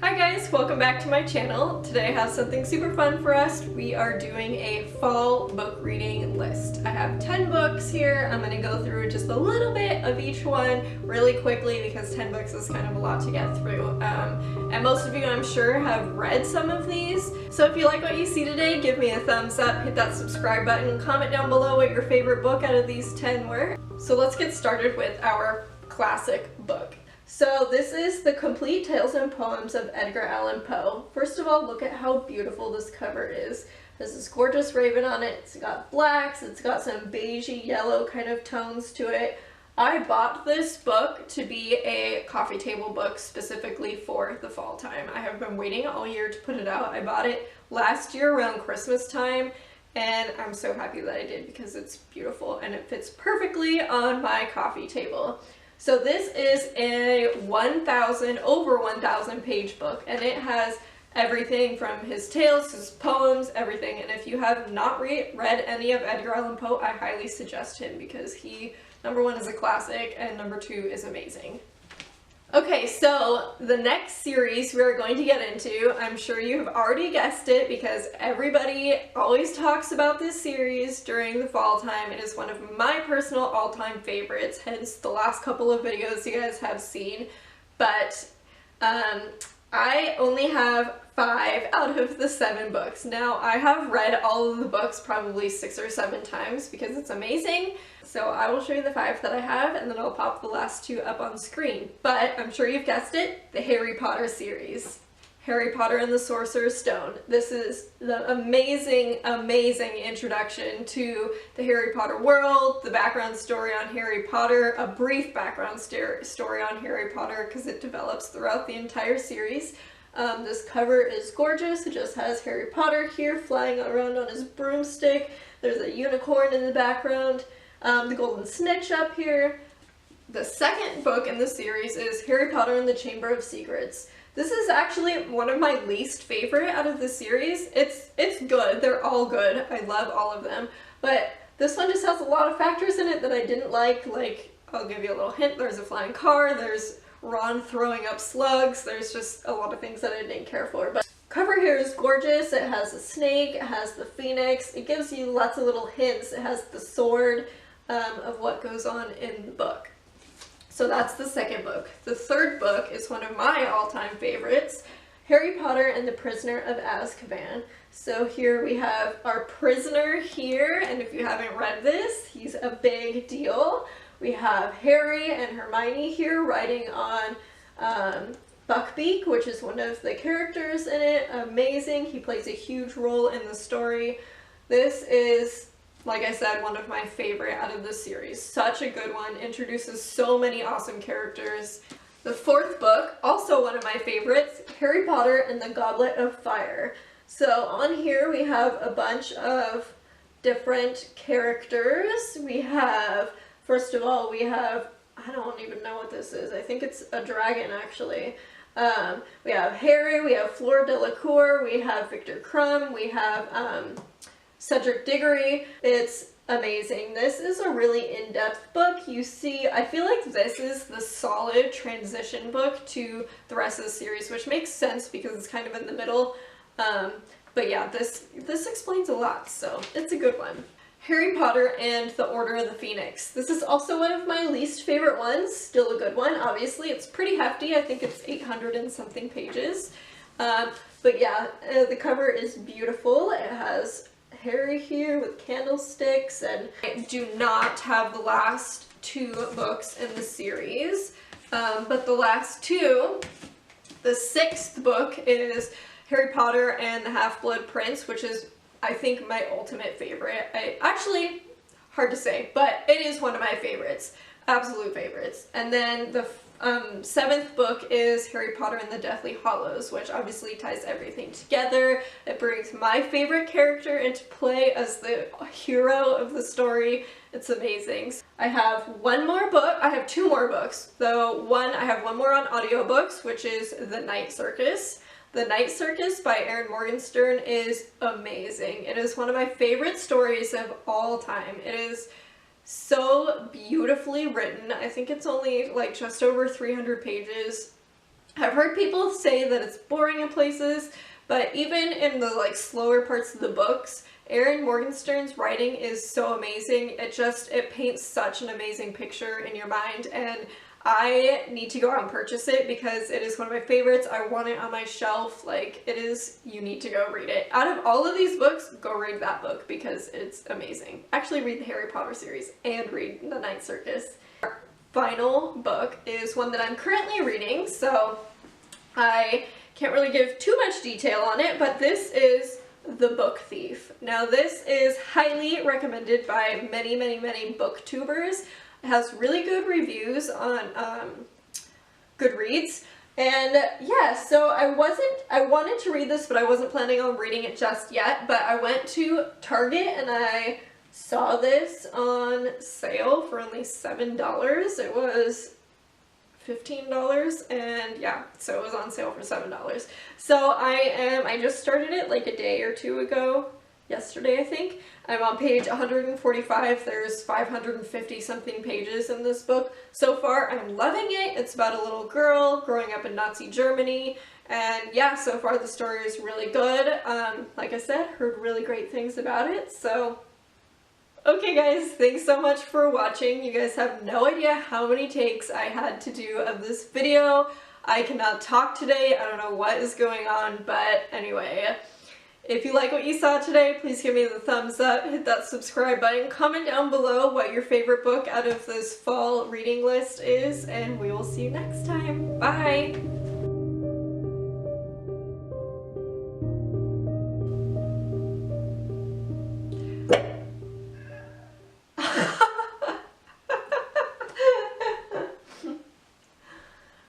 Hi guys, welcome back to my channel. Today I have something super fun for us. We are doing a fall book reading list. I have 10 books here. I'm going to go through just a little bit of each one really quickly because 10 books is kind of a lot to get through. And most of you, I'm sure, have read some of these. So if you like what you see today, give me a thumbs up, hit that subscribe button, comment down below what your favorite book out of these 10 were. So let's get started with our classic book. So this is The Complete Tales and Poems of Edgar Allan Poe. First of all, look at how beautiful this cover is. There's this gorgeous raven on it. It's got blacks, it's got some beigey yellow kind of tones to it. I bought this book to be a coffee table book specifically for the fall time. I have been waiting all year to put it out. I bought it last year around Christmas time, and I'm so happy that I did because it's beautiful and it fits perfectly on my coffee table. So this is a over 1,000 page book, and it has everything from his tales, his poems, everything. And if you have not read any of Edgar Allan Poe, I highly suggest him because he, number one, is a classic, and number two is amazing. Okay, so the next series we're going to get into, I'm sure you have already guessed it because everybody always talks about this series during the fall time. It is one of my personal all-time favorites, hence the last couple of videos you guys have seen. But I only have 5 out of the 7 books. Now, I have read all of the books probably 6 or 7 times because it's amazing. So I will show you the 5 that I have, and then I'll pop the last 2 up on screen. But I'm sure you've guessed it, the Harry Potter series. Harry Potter and the Sorcerer's Stone. This is the amazing, amazing introduction to the Harry Potter world, the background story on Harry Potter, a brief background story on Harry Potter because it develops throughout the entire series. This cover is gorgeous. It just has Harry Potter here flying around on his broomstick. There's a unicorn in the background. The golden snitch up here. The second book in the series is Harry Potter and the Chamber of Secrets. This is actually one of my least favorite out of the series. It's good. They're all good. I love all of them. But this one just has a lot of factors in it that I didn't like. Like, I'll give you a little hint. There's a flying car. There's Ron throwing up slugs. There's just a lot of things that I didn't care for. But cover here is gorgeous. It has a snake. It has the phoenix. It gives you lots of little hints. It has the sword of what goes on in the book. So that's the second book. The third book is one of my all-time favorites, Harry Potter and the Prisoner of Azkaban. So here we have our prisoner here, and if you haven't read this, he's a big deal. We have Harry and Hermione here riding on Buckbeak, which is one of the characters in it. Amazing. He plays a huge role in the story. This is, like I said, one of my favorite out of this series. Such a good one. Introduces so many awesome characters. The fourth book, also one of my favorites, Harry Potter and the Goblet of Fire. So on here we have a bunch of different characters. We have, first of all, we have, I don't even know what this is. I think it's a dragon, actually. We have Harry, we have Fleur Delacour, we have Victor Crumb, we have Cedric Diggory. It's amazing. This is a really in-depth book. You see, I feel like this is the solid transition book to the rest of the series, which makes sense because it's kind of in the middle. But yeah, this explains a lot, so it's a good one. Harry Potter and the Order of the Phoenix. This is also one of my least favorite ones. Still a good one, obviously. It's pretty hefty. I think it's 800 and something pages. But yeah, the cover is beautiful. It has Harry here with candlesticks, and I do not have the last 2 books in the series, but the last 2, the 6th book is Harry Potter and the Half-Blood Prince, which is, I think, my ultimate favorite. Actually, hard to say, but it is one of my favorites, absolute favorites. And then the 7th book is Harry Potter and the Deathly Hallows, which obviously ties everything together. It brings my favorite character into play as the hero of the story. It's amazing. I have one more book. I have 2 more books. Though I have one more on audiobooks, which is The Night Circus. The Night Circus by Erin Morgenstern is amazing. It is one of my favorite stories of all time. It is so beautifully written. I think it's only like just over 300 pages. I've heard people say that it's boring in places, but even in the like slower parts of the books, Erin Morgenstern's writing is so amazing. It paints such an amazing picture in your mind, and I need to go out and purchase it because it is one of my favorites. I want it on my shelf. Like, it is, you need to go read it. Out of all of these books, go read that book because it's amazing. Actually read the Harry Potter series and read The Night Circus. Our final book is one that I'm currently reading, so I can't really give too much detail on it, but this is The Book Thief. Now this is highly recommended by many, many, many booktubers. It has really good reviews on Goodreads. And yeah, so I wanted to read this, but I wasn't planning on reading it just yet, but I went to Target and I saw this on sale for only $7. It was $15, and yeah, so it was on sale for $7. So I just started it like a day or two ago, yesterday I think. I'm on page 145. There's 550 something pages in this book. So far I'm loving it. It's about a little girl growing up in Nazi Germany, and yeah, so far the story is really good. Like I said, heard really great things about it, so okay guys, thanks so much for watching. You guys have no idea how many takes I had to do of this video. I cannot talk today. I don't know what is going on, but anyway, if you like what you saw today, please give me the thumbs up, hit that subscribe button, comment down below what your favorite book out of this fall reading list is, and we will see you next time. Bye!